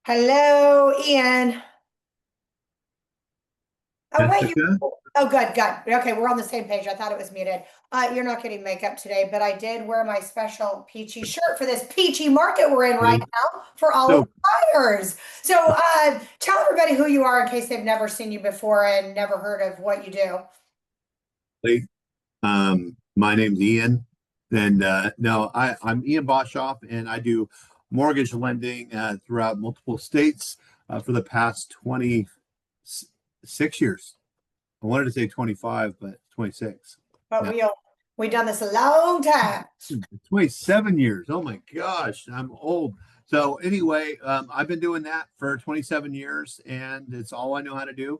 Hello, Ian. Oh, wait, you. Jessica? Oh, good, good. Okay, we're on the same page. I thought it was muted. You're not getting makeup today, but I did wear my special peachy shirt for this peachy market we're in right Hey. now for all of So, the buyers. So, tell everybody who you are in case they've never seen you before and never heard of what you do. Lee, my name's Ian, and no, I'm Ian Boshoff, and I do mortgage lending throughout multiple states for the past 26 years. I wanted to say 25, but 26. But Yeah, we done this a long time. 27 years. Oh my gosh, I'm old. So anyway, I've been doing that for 27 years, and it's all I know how to do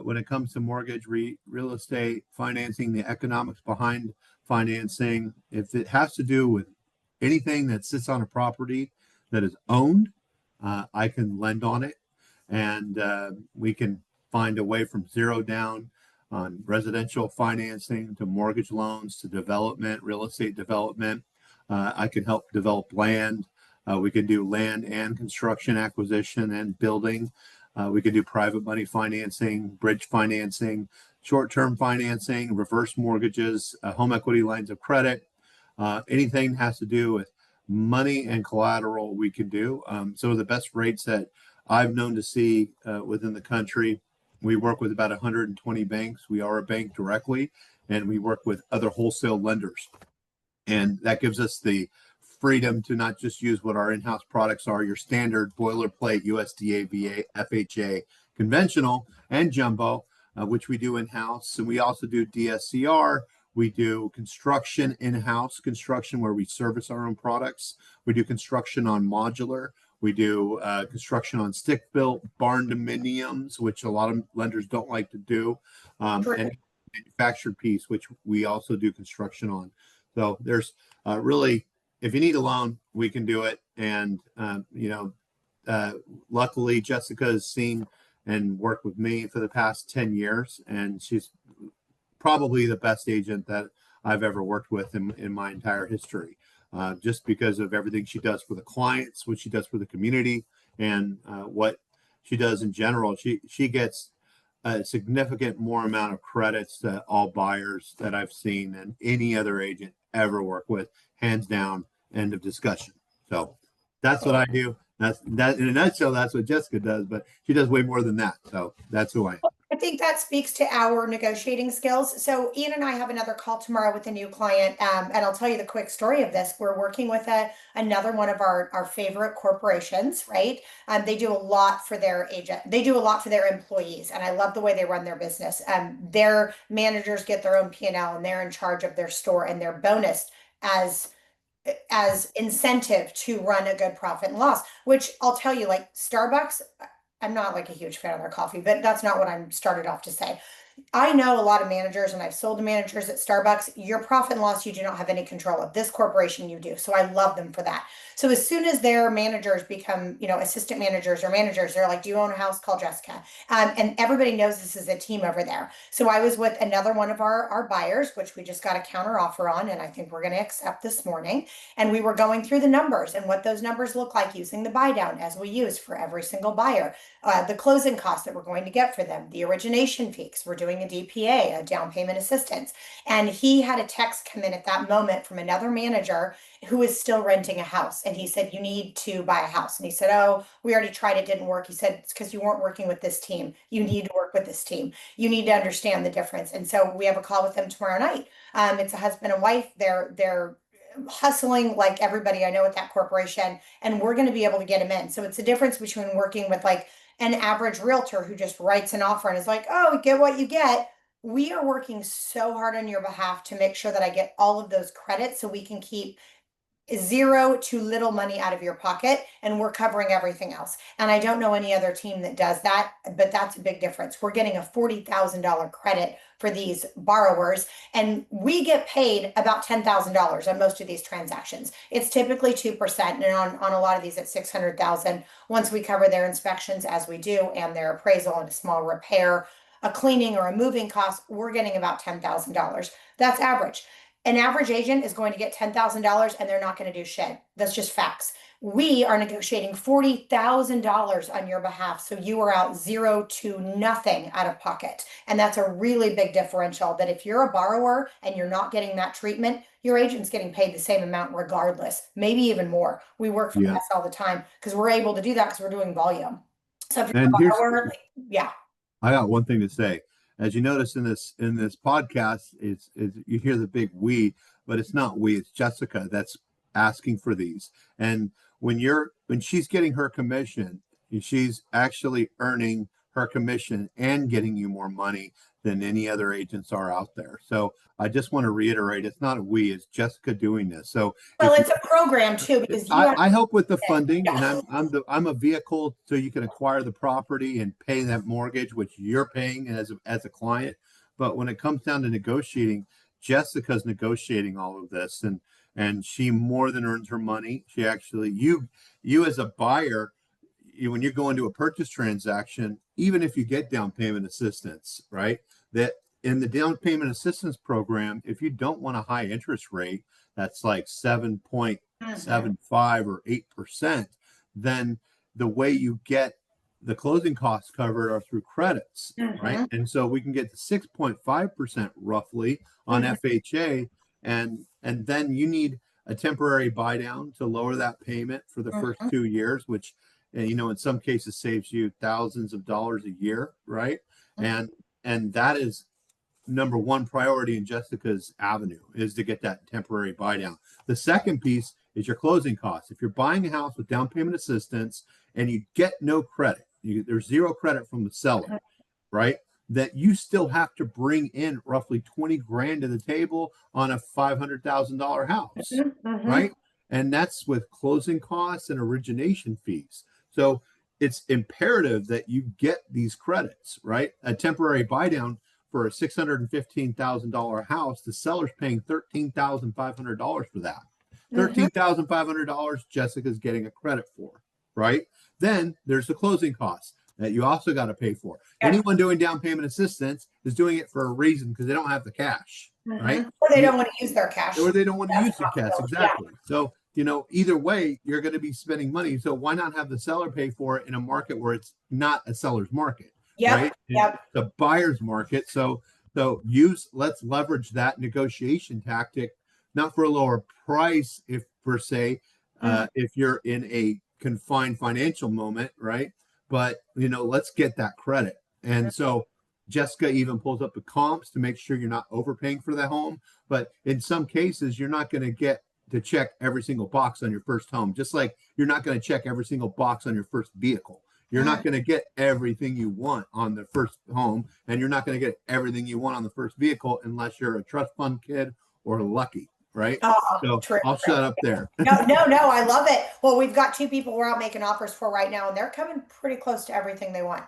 when it comes to mortgage, real estate, financing, the economics behind financing. If it has to do with anything that sits on a property that is owned, I can lend on it, and we can find a way from zero down on residential financing to mortgage loans to development, real estate development. I can help develop land. We can do land and construction acquisition and building. We can do private money financing, bridge financing, short-term financing, reverse mortgages, home equity lines of credit. Anything has to do with money and collateral we can do. Some of the best rates that I've known to see within the country. We work with about 120 banks. We are a bank directly, and we work with other wholesale lenders. And that gives us the freedom to not just use what our in-house products are, your standard boilerplate USDA, VA, FHA, conventional, and jumbo, which we do in-house. And we also do DSCR. We do construction in-house construction where we service our own products. We do construction on modular. We do construction on stick-built barn dominiums, which a lot of lenders don't like to do, and manufactured piece, which we also do construction on. So there's really, if you need a loan, we can do it. And luckily, Jessica has seen and worked with me for the past 10 years, and she's probably the best agent that I've ever worked with in my entire history, just because of everything she does for the clients, what she does for the community, and what she does in general. She gets a significant more amount of credits to all buyers that I've seen than any other agent ever worked with, hands down. End of discussion. So that's what I do. That's that in a nutshell. That's what Jessica does, but she does way more than that. So that's who I am. I think that speaks to our negotiating skills. So Ian and I have another call tomorrow with a new client, and I'll tell you the quick story of this. We're working with another one of our favorite corporations, right? They do a lot for their agent. They do a lot for their employees, and I love the way they run their business. Their managers get their own P&L, and they're in charge of their store, and they're bonused as incentive to run a good profit and loss. Which I'll tell you, like Starbucks. I'm not like a huge fan of their coffee, but that's not what I'm started off to say. I know a lot of managers and I've sold to managers at Starbucks. Your profit and loss, you do not have any control of. This corporation, you do. So I love them for that. So as soon as their managers become, assistant managers or managers, they're like, do you own a house? Call Jessica. And everybody knows this is a team over there. So I was with another one of our buyers, which we just got a counter offer on, and I think we're going to accept this morning. And we were going through the numbers and what those numbers look like using the buy down as we use for every single buyer, the closing costs that we're going to get for them, the origination fees. We're doing a DPA, a down payment assistance. And he had a text come in at that moment from another manager who is still renting a house. And he said, you need to buy a house. And he said, oh, we already tried, it didn't work. He said, it's because you weren't working with this team. You need to work with this team. You need to understand the difference. And so we have a call with them tomorrow night. It's a husband and wife. They're hustling like everybody I know at that corporation, and we're going to be able to get him in. So it's a difference between working with like an average realtor who just writes an offer and is like, oh, get what you get. We are working so hard on your behalf to make sure that I get all of those credits so we can keep zero to little money out of your pocket, and we're covering everything else. And I don't know any other team that does that, but that's a big difference. We're getting a $40,000 credit for these borrowers, and we get paid about $10,000 on most of these transactions. It's typically 2%, and on a lot of these it's 600,000 once we cover their inspections, as we do, and their appraisal and a small repair, a cleaning or a moving cost. We're getting about $10,000. That's average. An average agent is going to get $10,000 and they're not going to do shit. That's just facts. We are negotiating $40,000 on your behalf. So you are out zero to nothing out of pocket. And that's a really big differential that if you're a borrower and you're not getting that treatment, your agent's getting paid the same amount regardless, maybe even more. We work from Yeah. this all the time because we're able to do that because we're doing volume. So if you're And a here's, borrower, like, yeah. I got one thing to say. As you notice in this podcast, is you hear the big we, but it's not we, it's Jessica that's asking for these. And when she's getting her commission, she's actually earning her commission and getting you more money than any other agents are out there. So I just want to reiterate, it's not a we, it's Jessica doing this. So Well, if it's a program too because you have I help with the funding, and yeah. I'm a vehicle so you can acquire the property and pay that mortgage, which you're paying as a client. But when it comes down to negotiating, Jessica's negotiating all of this, and she more than earns her money. She actually you as a buyer, when you go into a purchase transaction, even if you get down payment assistance, right? That in the down payment assistance program, if you don't want a high interest rate, that's like 7.75 or 8%, then the way you get the closing costs covered are through credits, right? And so we can get to 6.5% roughly on FHA, and then you need a temporary buy down to lower that payment for the first 2 years, which in some cases saves you thousands of dollars a year, right? And that is number one priority in Jessica's avenue, is to get that temporary buy down. The second piece is your closing costs. If you're buying a house with down payment assistance and you get no credit, there's zero credit from the seller, right? That you still have to bring in roughly 20 grand to the table on a $500,000 house, right? And that's with closing costs and origination fees. So it's imperative that you get these credits, right? A temporary buy down for a $615,000 house, the seller's paying $13,500 for that. $13,500 Jessica's getting a credit for, right? Then there's the closing costs that you also got to pay for. Anyone doing down payment assistance is doing it for a reason, because they don't have the cash, right? Or they don't want to use their cash. Or they don't want to use the cash, exactly. Yeah. So, either way, you're going to be spending money. So why not have the seller pay for it in a market where it's not a seller's market, right? It's a buyer's market. So let's leverage that negotiation tactic, not for a lower price, if per se, if you're in a confined financial moment, right? But let's get that credit. And so Jessica even pulls up the comps to make sure you're not overpaying for the home. But in some cases, you're not going to get to check every single box on your first home, just like you're not going to check every single box on your first vehicle. You're not going to get everything you want on the first home, and you're not going to get everything you want on the first vehicle unless you're a trust fund kid or lucky, right? So I'll shut up there. No, I love it. Well, we've got two people we're out making offers for right now, and they're coming pretty close to everything they want.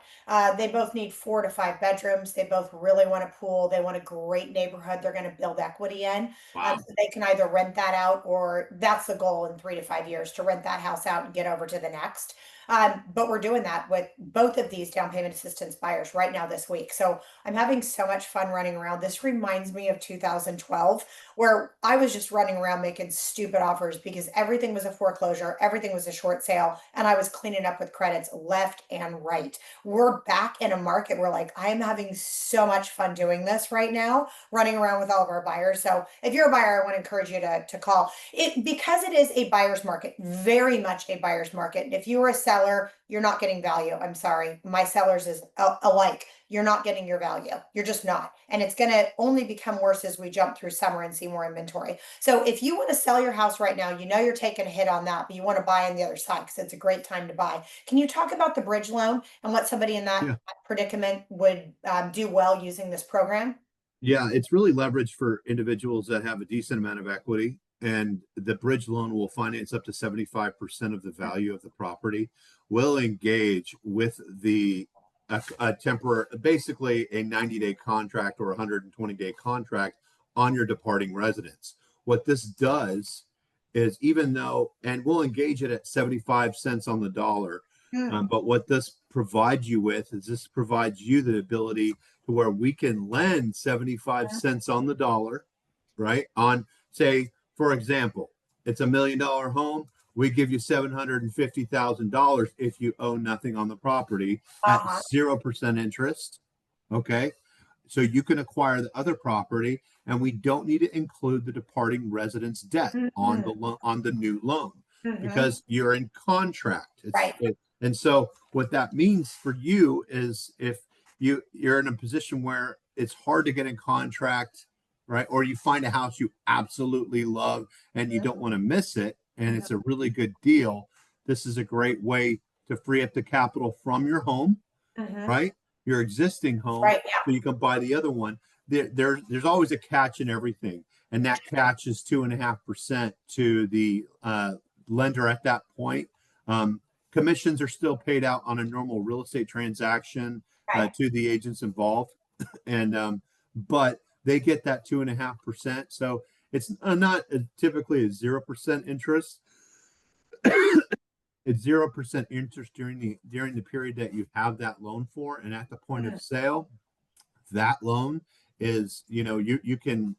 They both need 4 to 5 bedrooms. They both really want a pool. They want a great neighborhood they're going to build equity in. Wow. So they can either rent that out, or that's the goal in 3 to 5 years, to rent that house out and get over to the next. But we're doing that with both of these down payment assistance buyers right now this week. So I'm having so much fun running around. This reminds me of 2012, where I was just running around making stupid offers because everything was a foreclosure, everything was a short sale, and I was cleaning up with credits left and right. We're back in a market where, like, I am having so much fun doing this right now, running around with all of our buyers. So if you're a buyer, I want to encourage you to call it, because it is a buyer's market, very much a buyer's market. If you are a seller, you're not getting value. I'm sorry. My sellers is alike. You're not getting your value. You're just not. And it's going to only become worse as we jump through summer and see more inventory. So if you want to sell your house right now, you're taking a hit on that, but you want to buy on the other side because it's a great time to buy. Can you talk about the bridge loan and what somebody in that predicament would do well using this program? Yeah, it's really leveraged for individuals that have a decent amount of equity, and the bridge loan will finance up to 75% of the value of the property. We'll engage with a temporary, basically a 90-day contract or 120-day contract on your departing residence. What this does is, and we'll engage it at 75 cents on the dollar. But what this provides you with is, this provides you the ability to where we can lend 75 cents on the dollar, right? On, say, for example, it's $1 million home. We give you $750,000 if you owe nothing on the property at Uh-huh. 0% interest. Okay. So you can acquire the other property, and we don't need to include the departing resident's debt on Mhm. on the new loan Mhm. because you're in contract. Right. And so what that means for you is if you're in a position where it's hard to get in contract, right? Or you find a house you absolutely love and you don't Mhm. want to miss it, and Mhm. it's a really good deal. This is a great way to free up the capital from your home, Mhm. right? Your existing home, Right. Yeah. so you can buy the other one. There's always a catch in everything, and that catch is 2.5% to the lender at that point. Um, Commissions are still paid out on a normal real estate transaction Right. to the agents involved, and but they get that 2.5%. So it's not typically a 0% interest. It's 0% interest during the period that you have that loan for, and at the point of Mhm. sale, that loan is, you can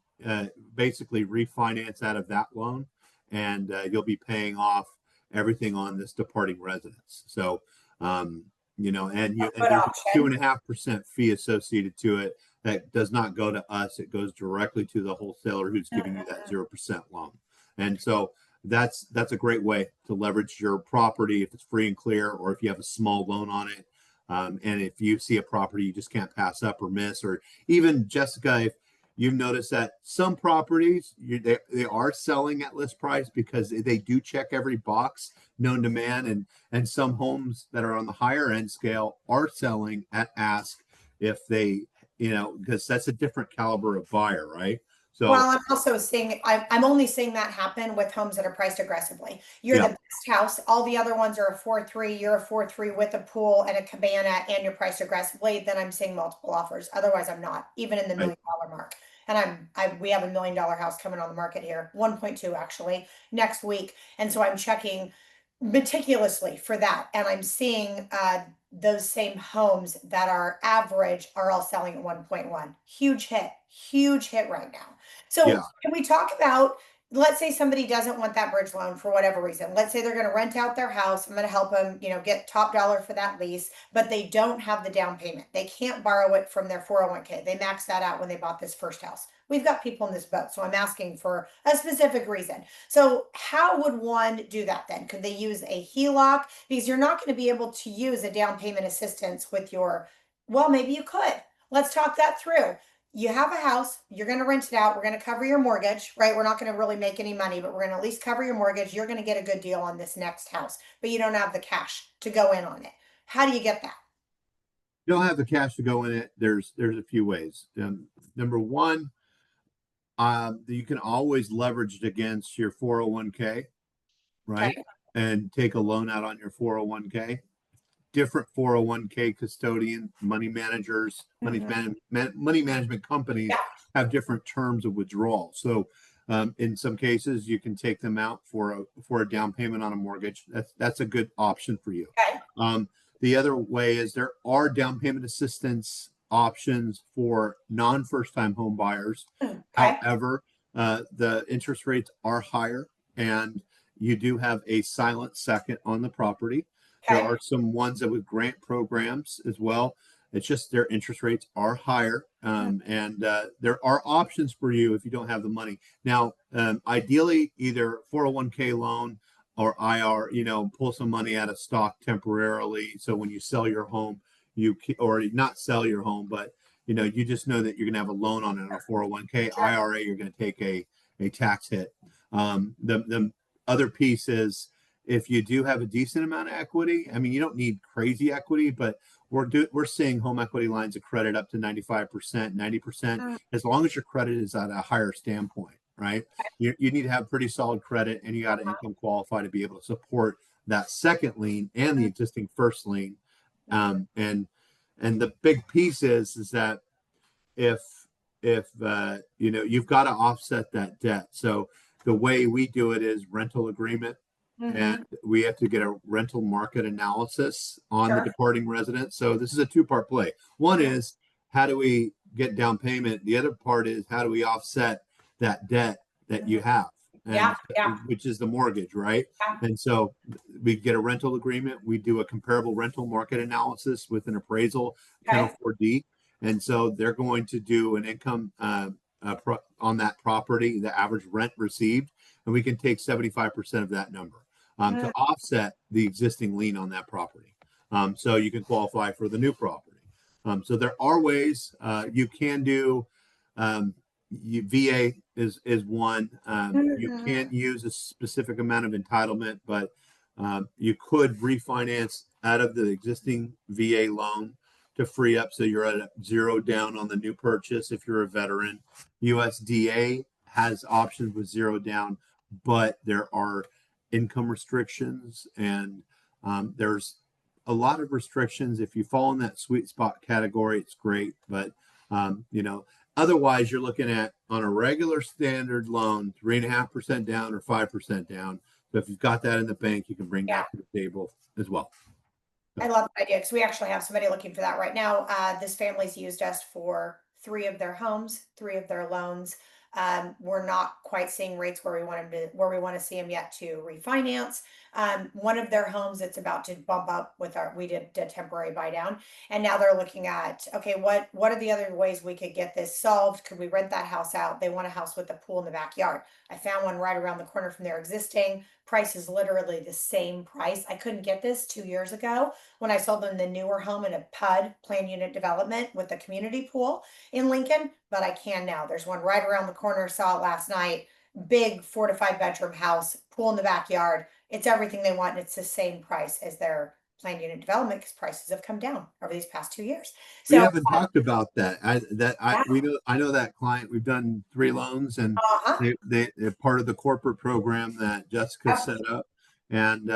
basically refinance out of that loan, and you'll be paying off everything on this departing residence. So, and Good there's a two option. and a half percent fee associated to it that does not go to us. It goes directly to the wholesaler who's giving you that Mhm. 0% loan. And so that's a great way to leverage your property if it's free and clear, or if you have a small loan on it. And if you see a property you just can't pass up or miss, or even Jessica, if you've noticed that some properties they are selling at list price because they do check every box known to man, and some homes that are on the higher end scale are selling at ask if they, because that's a different caliber of buyer, right? So Well, I'm also seeing, I'm only seeing that happen with homes that are priced aggressively. You're yeah, the best house. All the other ones are a 4.3. You're a 4.3 with a pool and a cabana, and you're priced aggressively. Then I'm seeing multiple offers. Otherwise, I'm not, even in the right, $1 million mark. And we have a $1 million house coming on the market here, 1.2 actually, next week. And so I'm checking meticulously for that. And I'm seeing those same homes that are average are all selling at 1.1. Huge hit right now. yeah. So can we talk about, let's say somebody doesn't want that bridge loan for whatever reason. Let's say they're going to rent out their house. I'm going to help them, get top dollar for that lease, but they don't have the down payment. They can't borrow it from their 401k. They maxed that out when they bought this first house. We've got people in this boat, so I'm asking for a specific reason. So how would one do that then? Could they use a HELOC? Because you're not going to be able to use a down payment assistance with your, well, maybe you could. Let's talk that through. You have a house, you're going to rent it out, we're going to cover your mortgage, right? We're not going to really make any money, but we're going to at least cover your mortgage. You're going to get a good deal on this next house, but you don't have the cash to go in on it. How do you get that? You don't have the cash to go in it. There's a few ways. Number one, you can always leverage it against your 401k, right? Okay. And take a loan out on your 401k. Different 401k custodian, money managers, Mhm. money management companies Yeah. have different terms of withdrawal. So, in some cases, you can take them out for a down payment on a mortgage. That's a good option for you. Okay. Um, the other way is there are down payment assistance options for non first time home buyers. Okay. However, the interest rates are higher, and you do have a silent second on the property. There Okay. are some ones that with grant programs as well. It's just their interest rates are higher, and there are options for you if you don't have the money. Now, ideally, either 401k loan or IR, pull some money out of stock temporarily. So when you sell your home, or not sell your home, but you just know that you're going to have a loan on it on a 401k. Sure. IRA, you're going to take a tax hit. The other piece is if you do have a decent amount of equity. I mean, you don't need crazy equity, but we're seeing home equity lines of credit up to 95%, 90%, Mm. as long as your credit is at a higher standpoint, right? You need to have pretty solid credit, and you got to income qualify to be able to support that second lien and the existing first lien. Um, and and the big piece is that if you've got to offset that debt. So the way we do it is rental agreement, and Mm-hmm. we have to get a rental market analysis on the Sure. departing resident. So this is a two-part play. One Mhm. is how do we get down payment? The other part is how do we offset that debt that you have, and Yeah, yeah, which is the mortgage, right? yeah. And so we get a rental agreement. We do a comparable rental market analysis with an appraisal Okay. 1004D, and so they're going to do an income on that property, the average rent received, and we can take 75% of that number to Mm, offset the existing lien on that property. So you can qualify for the new property. So there are ways you can do. Um, VA is one. You mm, can't use a specific amount of entitlement, but you could refinance out of the existing VA loan to free up so you're at zero down on the new purchase if you're a veteran. USDA has options with zero down, but there are income restrictions and there's a lot of restrictions. If you fall in that sweet spot category, it's great, but you know, otherwise you're looking at on a regular standard loan, 3.5% down or 5% down. So if you've got that in the bank, you can bring yeah. that to the table as well. I So, love the idea because we actually have somebody looking for that right now. This family's used us for three of their homes, three of their loans. We're not quite seeing rates where we want them to, where we want to see them yet to refinance. One of their homes, it's about to bump up with our, we did a temporary buy down, and now they're looking at, okay, what are the other ways we could get this solved? Could we rent that house out? They want a house with a pool in the backyard. I found one right around the corner from their existing. Price is literally the same price. I couldn't get this 2 years ago when I sold them the newer home in a PUD, plan unit development, with a community pool in Lincoln, but I can now. There's one right around the corner, saw it last night. Big 4 to 5 bedroom house, pool in the backyard. It's everything they want, and it's the same price as their planned unit development because prices have come down over these past 2 years. we So, haven't talked about that. yeah, I know that client. We've done 3 loans, and uh-huh. they're part of the corporate program that Jessica Yep. set up. And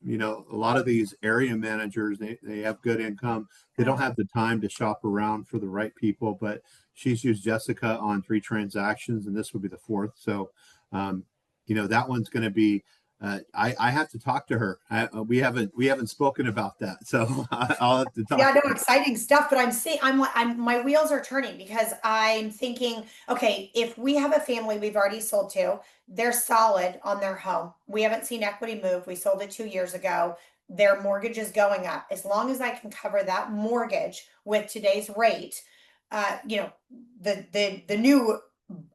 you know, a lot of these area managers, they have good income. They don't have the time to shop around for the right people, but she's used Jessica on 3 transactions, and this would be the fourth. So, you know, that one's going to be. I have to talk to her. We haven't spoken about that, so I'll have to Yeah, talk to no, her. exciting stuff. But I'm seeing, I'm, my wheels are turning because I'm thinking, okay, if we have a family we've already sold to, they're solid on their home. We haven't seen equity move. We sold it 2 years ago. Their mortgage is going up. As long as I can cover that mortgage with today's rate, you know, the new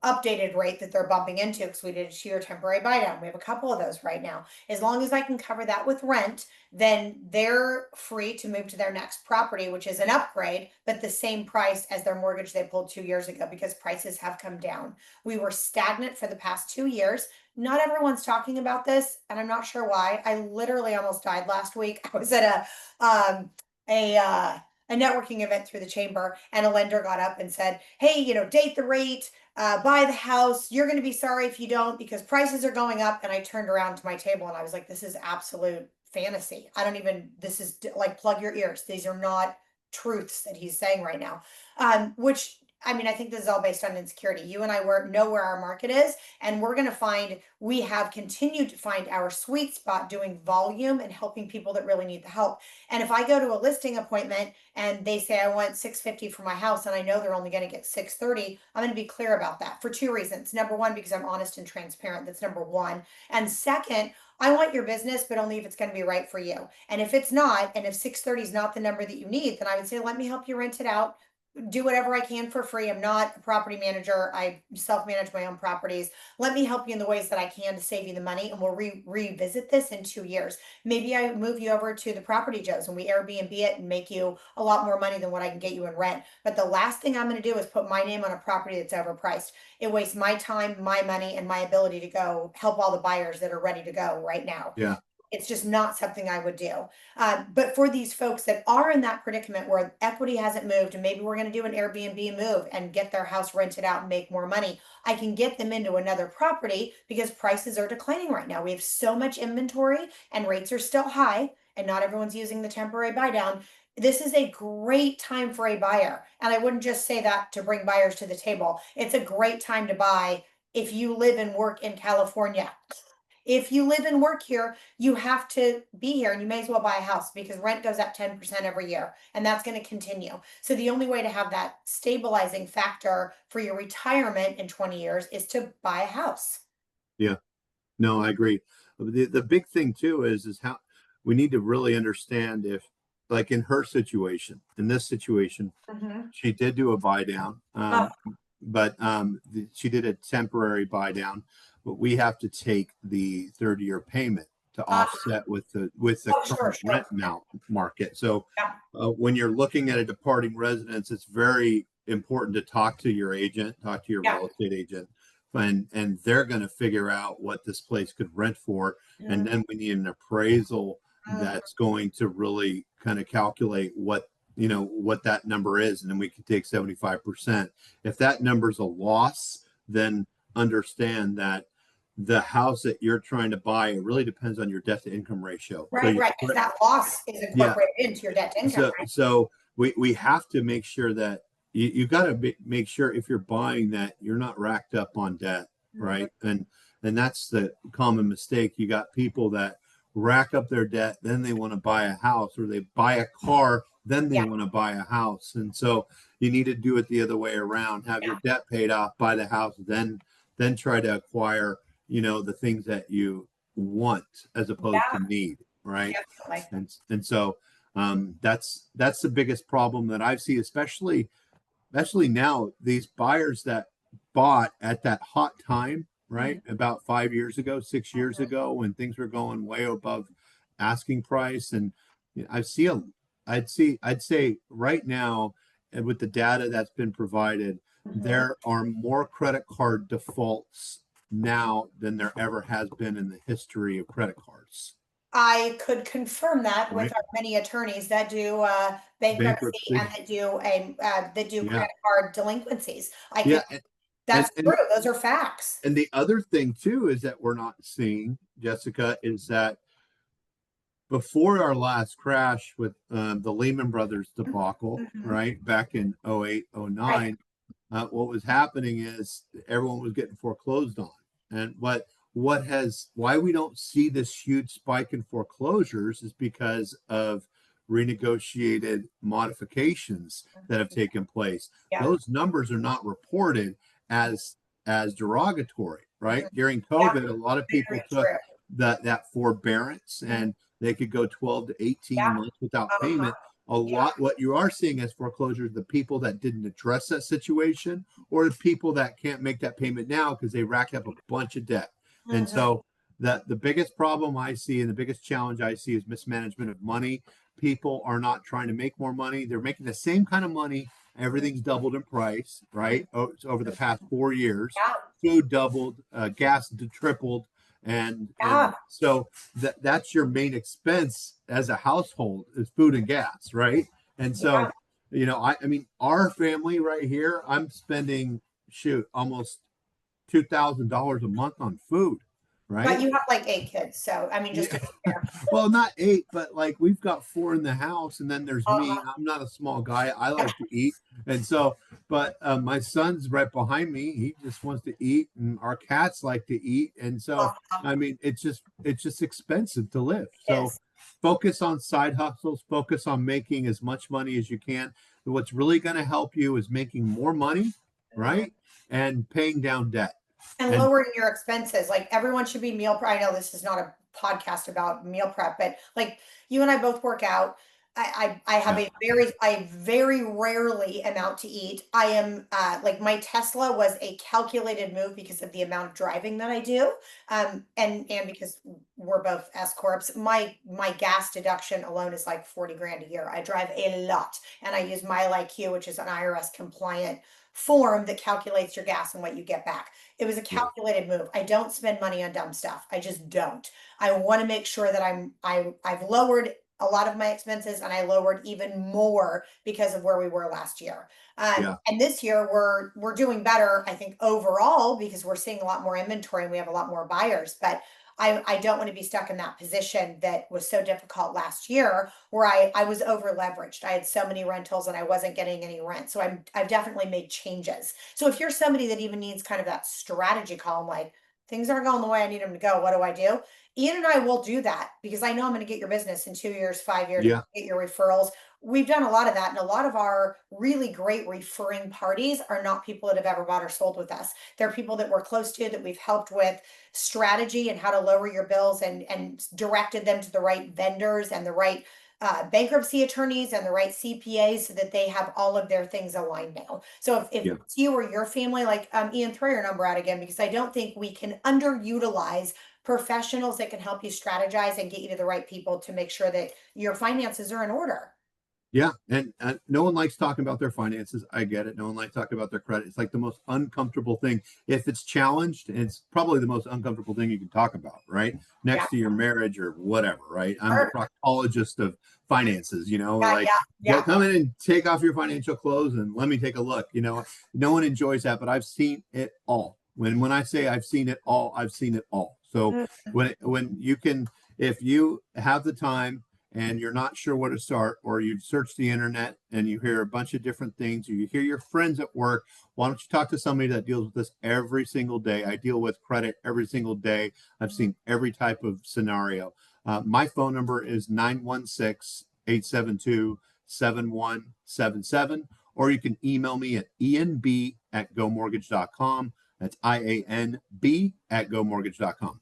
updated rate that they're bumping into because we did a 2 year temporary buy down. We have a couple of those right now. As long as I can cover that with rent, then they're free to move to their next property, which is an upgrade, but the same price as their mortgage they pulled 2 years ago because prices have come down. We were stagnant for the past 2 years. Not everyone's talking about this, and I'm not sure why. I literally almost died last week. I was at a a networking event through the chamber, and a lender got up and said, "Hey, you know, date the rate, buy the house. You're going to be sorry if you don't because prices are going up." And I turned around to my table and I was like, "This is absolute fantasy. I don't even, this is like, plug your ears. These are not truths that he's saying right now." Which, I mean, I think this is all based on insecurity. You and I know where our market is, and we're going to find, we have continued to find our sweet spot doing volume and helping people that really need the help. And if I go to a listing appointment and they say I want 650 for my house and I know they're only going to get 630, I'm going to be clear about that for two reasons. Number one, because I'm honest and transparent. That's number one. And second, I want your business, but only if it's going to be right for you. And if it's not, and if 630 is not the number that you need, then I would say, let me help you rent it out. Do whatever I can for free. I'm not a property manager. I self-manage my own properties. Let me help you in the ways that I can to save you the money, and we'll revisit this in 2 years. Maybe I move you over to the Property Joes and we Airbnb it and make you a lot more money than what I can get you in rent. But the last thing I'm going to do is put my name on a property that's overpriced. It wastes my time, my money, and my ability to go help all the buyers that are ready to go right now. Yeah. It's just not something I would do. But for these folks that are in that predicament where equity hasn't moved, and maybe we're going to do an Airbnb move and get their house rented out and make more money, I can get them into another property because prices are declining right now. We have so much inventory and rates are still high, and not everyone's using the temporary buy down. This is a great time for a buyer. And I wouldn't just say that to bring buyers to the table. It's a great time to buy if you live and work in California. If you live and work here, you have to be here and you may as well buy a house because rent goes up 10% every year and that's going to continue. So the only way to have that stabilizing factor for your retirement in 20 years is to buy a house. Yeah. No, I agree. The big thing too is how we need to really understand if, like in her situation, in this situation, Mm-hmm. she did do a buy down, Oh, but she did a temporary buy down, but we have to take the 30-year payment to uh, offset with the oh, sure, current sure. rent now market. So Yeah, when you're looking at a departing residence, it's very important to talk to your agent, talk to your yeah. real estate agent, and they're going to figure out what this place could rent for, and then we need an appraisal Mm-hmm. that's going to really kind of calculate what that number is, and then we can take 75%. If that number's a loss, then understand that the house that you're trying to buy, it really depends on your debt to income ratio. So Right, right. Because that loss is yeah, incorporated into your debt to income, right? so we have to make sure that you got to make sure if you're buying that you're not racked up on debt, Mhm. right? And that's the common mistake. You got people that rack up their debt, then they want to buy a house, or they buy a car, then they Yeah, want to buy a house. And so you need to do it the other way around. Have your yeah, debt paid off, buy the house, then try to acquire, the things that you want as opposed to yeah, need, right? definitely. And so that's the biggest problem that I see, especially now, these buyers that bought at that hot time, Mhm, right? About 5 years ago, 6 years mhm. ago, when things were going way above asking price. And I see I'd say right now, and with the data that's been provided, Mhm. there are more credit card defaults now than there ever has been in the history of credit cards, I could confirm that with right? our many attorneys that do bankruptcy and Bankruptcy. that do Yeah. credit card delinquencies. I Yeah. could. And, That's and true. Those are facts. And the other thing too is that we're not seeing, Jessica, is that before our last crash with the Lehman Brothers debacle, Mhm. right, back in 08, Right. 09, what was happening is everyone was getting foreclosed on. And why we don't see this huge spike in foreclosures is because of renegotiated modifications that have taken place. Yeah. Those numbers are not reported as derogatory, Mhm. right? During Yeah. COVID, a lot of people Very took true. that forbearance, Mhm. and they could go 12 to 18 Yeah. months without Uh-huh. payment. A Yeah. lot what you are seeing as foreclosures, the people that didn't address that situation, or the people that can't make that payment now because they racked up a bunch of debt. And Mhm. so the biggest problem I see and the biggest challenge I see is mismanagement of money. People are not trying to make more money. They're making the same kind of money. Everything's doubled in price, right? Over the past 4 years. Yeah. Food doubled, gas tripled, and Yeah. so that's your main expense as a household is food and gas, right? And Yeah. so, I mean, our family right here, I'm spending almost $2,000 a month on food, But right? you have like 8 kids, so I mean, just Yeah. to be fair. Well, not eight, but like we've got four in the house, and then there's me. Uh-huh. I'm not a small guy. I Yeah. like to eat, and so, but my son's right behind me. He just wants to eat, and our cats like to eat, and so Uh-huh. I mean, it's just expensive to live. It So is. focus on side hustles. Focus on making as much money as you can. What's really going to help you is making more money, Mhm. right, and paying down debt. And And lowering your expenses. Like everyone should be meal prep. I know this is not a podcast about meal prep, but like you and I both work out. I have yeah, I very rarely am out to eat. I am like my Tesla was a calculated move because of the amount of driving that I do. And because we're both S corps, my gas deduction alone is like 40 grand a year. I drive a lot and I use my IQ, which is an IRS compliant form that calculates your gas and what you get back. It was a yeah, calculated move. I don't spend money on dumb stuff. I just don't. I want to make sure that I've lowered a lot of my expenses and I lowered even more because of where we were last year. yeah, And this year we're doing better, I think, overall because we're seeing a lot more inventory and we have a lot more buyers. But I don't want to be stuck in that position that was so difficult last year where I was over leveraged. I had so many rentals and I wasn't getting any rent. So I've definitely made changes. So if you're somebody that even needs kind of that strategy column, like things aren't going the way I need them to go. What do I do? Ian and I will do that because I know I'm going to get your business in 2 years, 5 years, Yeah. get your referrals. We've done a lot of that. And a lot of our really great referring parties are not people that have ever bought or sold with us. They're people that we're close to, that we've helped with strategy and how to lower your bills, and directed them to the right vendors and the right bankruptcy attorneys and the right CPAs so that they have all of their things aligned now. So if Yeah. it's you or your family, like Ian, throw your number out again because I don't think we can underutilize professionals that can help you strategize and get you to the right people to make sure that your finances are in order. Yeah, and no one likes talking about their finances. I get it. No one likes talking about their credit. It's like the most uncomfortable thing. If it's challenged, it's probably the most uncomfortable thing you can talk about, right? Yeah. Next to your marriage or whatever, right? I'm the Sure. proctologist of finances, Yeah. like Yeah. Yeah. come in and take off your financial clothes and let me take a look. No one enjoys that, but I've seen it all. When I say I've seen it all, I've seen it all. So Mm. when you can, if you have the time and you're not sure where to start, or you've searched the internet and you hear a bunch of different things, or you hear your friends at work, why don't you talk to somebody that deals with this every single day? I deal with credit every single day. I've seen every type of scenario. My phone number is 916-872-7177, or you can email me at ianb@gomortgage.com. That's IANB@gomortgage.com.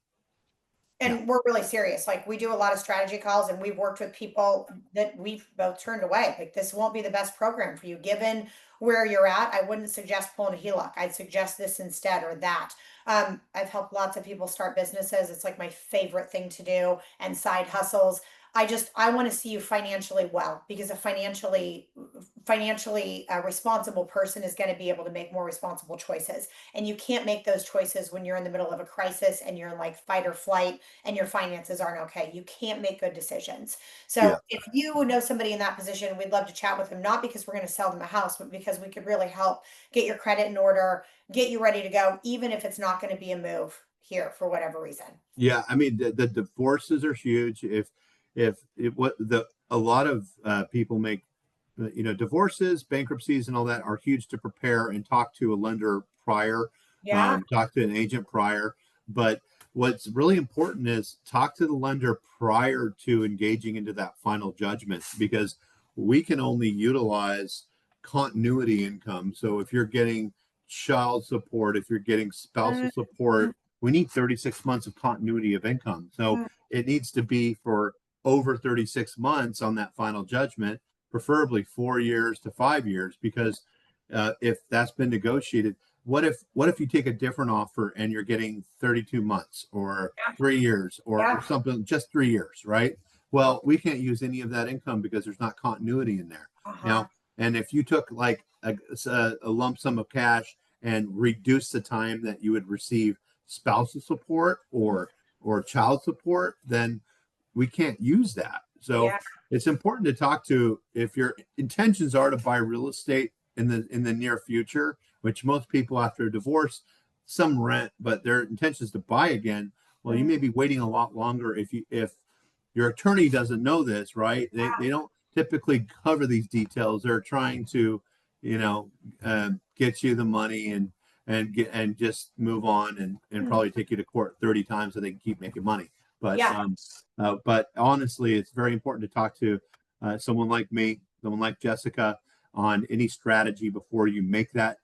Yeah. And we're really serious. Like we do a lot of strategy calls and we've worked with people that we've both turned away. Like this won't be the best program for you. Given where you're at, I wouldn't suggest pulling a HELOC. I'd suggest this instead or that. I've helped lots of people start businesses. It's like my favorite thing to do, and side hustles. I want to see you financially well because a financially responsible person is going to be able to make more responsible choices. And you can't make those choices when you're in the middle of a crisis and you're in like fight or flight and your finances aren't okay. You can't make good decisions. So Yeah. if you know somebody in that position, we'd love to chat with them, not because we're going to sell them a house, but because we could really help get your credit in order, get you ready to go, even if it's not going to be a move here for whatever reason. Yeah, I mean the divorces are huge. If it what the a lot of people make, divorces, bankruptcies, and all that are huge to prepare and talk to a lender prior, Yeah. talk to an agent prior. But what's really important is talk to the lender prior to engaging into that final judgment, because we can only utilize continuity income. So if you're getting child support, if you're getting spousal Mm, support, we need 36 months of continuity of income. So mm, it needs to be for over 36 months on that final judgment, preferably 4 years to 5 years, because if that's been negotiated, what if you take a different offer and you're getting 32 months or yeah. 3 years or Yeah. something, just 3 years, right? Well, we can't use any of that income because there's not continuity in there. Uh-huh. Now, and if you took like a lump sum of cash and reduce the time that you would receive spousal support or child support, then we can't use that. So Yeah. it's important to talk to, if your intentions are to buy real estate in the near future, which most people after a divorce, some rent, but their intention is to buy again. Well, you Mm, may be waiting a lot longer if your attorney doesn't know this, right? They don't typically cover these details. They're trying to, you know, get you the money and just move on and mm. probably take you to court 30 times so they can keep making money. But Yeah. but honestly, it's very important to talk to someone like me, someone like Jessica, on any strategy before you make that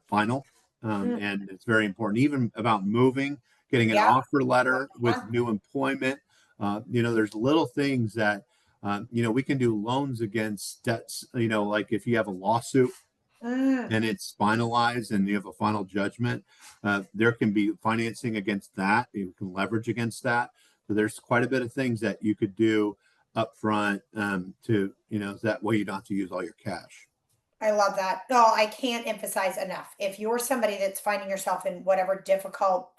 final. Mm, And it's very important, even about moving, getting an yeah. offer letter with Uh-huh. new employment. There's little things that, we can do loans against debts, like if you have a lawsuit Mm. and it's finalized and you have a final judgment, there can be financing against that. You can leverage against that. So there's quite a bit of things that you could do up front, that way you don't have to use all your cash. I love that. No, I can't emphasize enough. If you're somebody that's finding yourself in whatever difficult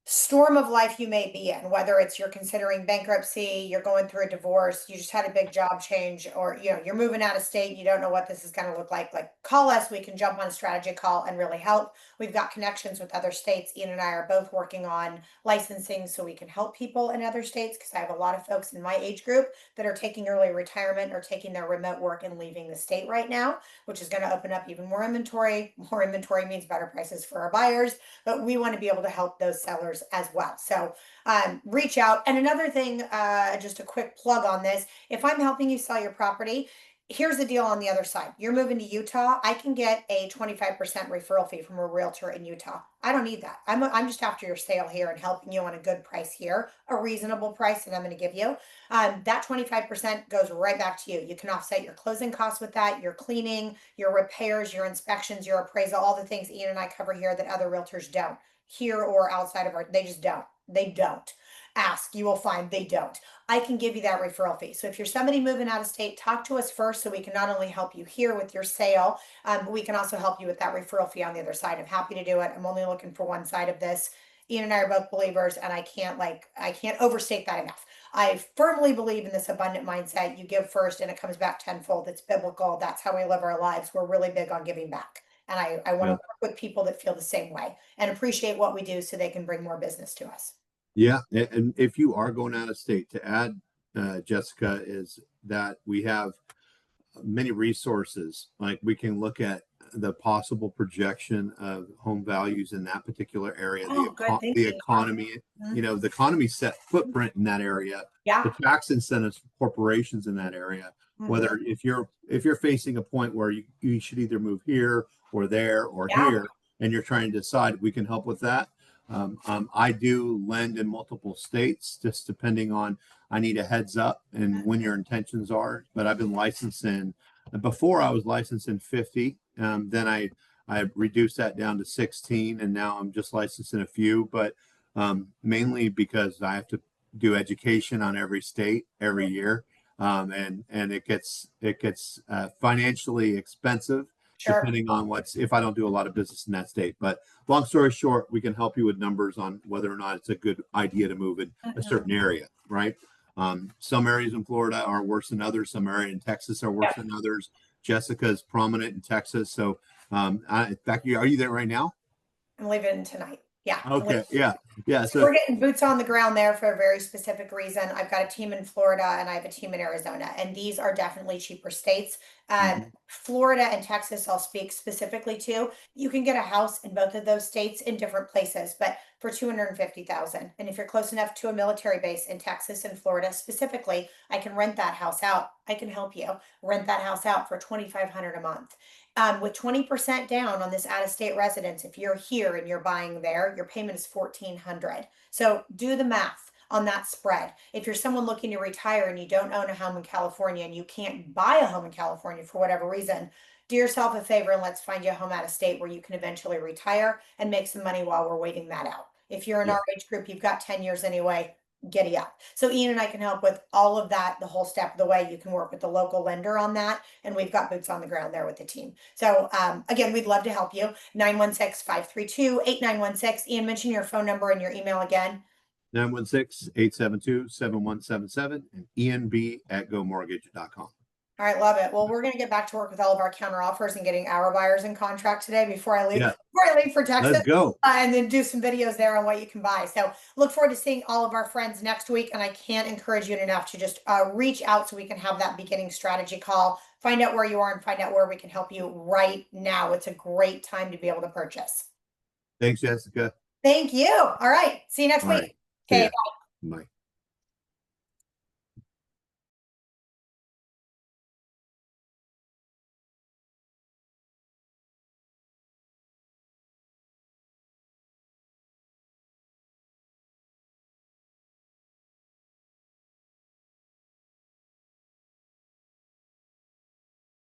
storm of life you may be in, whether it's you're considering bankruptcy, you're going through a divorce, you just had a big job change, or you're moving out of state, you don't know what this is going to look like call us, we can jump on a strategy call and really help. We've got connections with other states. Ian and I are both working on licensing so we can help people in other states because I have a lot of folks in my age group that are taking early retirement or taking their remote work and leaving the state right now, which is going to open up even more inventory. More inventory means better prices for our buyers, but we want to be able to help those sellers owners as well. So reach out. And another thing, just a quick plug on this, if I'm helping you sell your property, here's the deal on the other side. You're moving to Utah. I can get a 25% referral fee from a realtor in Utah. I don't need that. I'm just after your sale here and helping you on a good price here, a reasonable price that I'm going to give you. That 25% goes right back to you. You can offset your closing costs with that, your cleaning, your repairs, your inspections, your appraisal, all the things Ian and I cover here that other realtors don't here or outside of they just don't. They don't. Ask, you will find they don't. I can give you that referral fee. So if you're somebody moving out of state, talk to us first so we can not only help you here with your sale, but we can also help you with that referral fee on the other side. I'm happy to do it. I'm only looking for one side of this. Ian and I are both believers, and I can't overstate that enough. I firmly believe in this abundant mindset. You give first and it comes back tenfold. It's biblical. That's how we live our lives. We're really big on giving back. And I want to Yeah. work with people that feel the same way and appreciate what we do so they can bring more business to us. Yeah, and if you are going out of state, to add, Jessica, is that we have many resources. Like we can look at the possible projection of home values in that particular area, Oh, good the thinking. economy, the economy set footprint in that area, the Yeah. tax incentives for corporations in that area. Mhm. Whether if you're facing a point where you should either move here or there or Yeah. here, and you're trying to decide, we can help with that. I do lend in multiple states, just depending on, I need a heads up and when your intentions are. But I've been licensed in, before I was licensed in 50. Then I reduced that down to 16, and now I'm just licensed in a few. But mainly because I have to do education on every state every year, and it gets financially expensive Sure. depending on if I don't do a lot of business in that state. But long story short, we can help you with numbers on whether or not it's a good idea to move in a certain area, right? Some areas in Florida are worse than others. Some areas in Texas are worse Yep. than others. Jessica is prominent in Texas. So, in fact, are you there right now? I'm leaving tonight. Yeah. I'm leaving. Okay. Yeah. Yeah. So So, we're getting boots on the ground there for a very specific reason. I've got a team in Florida and I have a team in Arizona, and these are definitely cheaper states. mhm, Florida and Texas, I'll speak specifically to. You can get a house in both of those states in different places, but for 250,000. And if you're close enough to a military base in Texas and Florida specifically, I can rent that house out. I can help you rent that house out for 2,500 a month. With 20% down on this out-of-state residence, if you're here and you're buying there, your payment is 1,400. So do the math on that spread. If you're someone looking to retire and you don't own a home in California and you can't buy a home in California for whatever reason, do yourself a favor and let's find you a home out of state where you can eventually retire and make some money while we're waiting that out. If you're in yeah. our age group, you've got 10 years anyway, giddy up. So Ian and I can help with all of that, the whole step of the way. You can work with the local lender on that, and we've got boots on the ground there with the team. So again, we'd love to help you. 916-532-8916. Ian, mention your phone number and your email again. 916-872-7177 and ianb@gomortgage.com. All right, love it. Well, we're going to get back to work with all of our counter offers and getting our buyers in contract today before I leave. Yeah. Before I leave for Texas, Let's go. and then do some videos there on what you can buy. So look forward to seeing all of our friends next week. And I can't encourage you enough to just reach out so we can have that beginning strategy call, find out where you are and find out where we can help you right now. It's a great time to be able to purchase. Thanks, Jessica. Thank you. All right. See you next All right. week. See Okay. ya. Bye.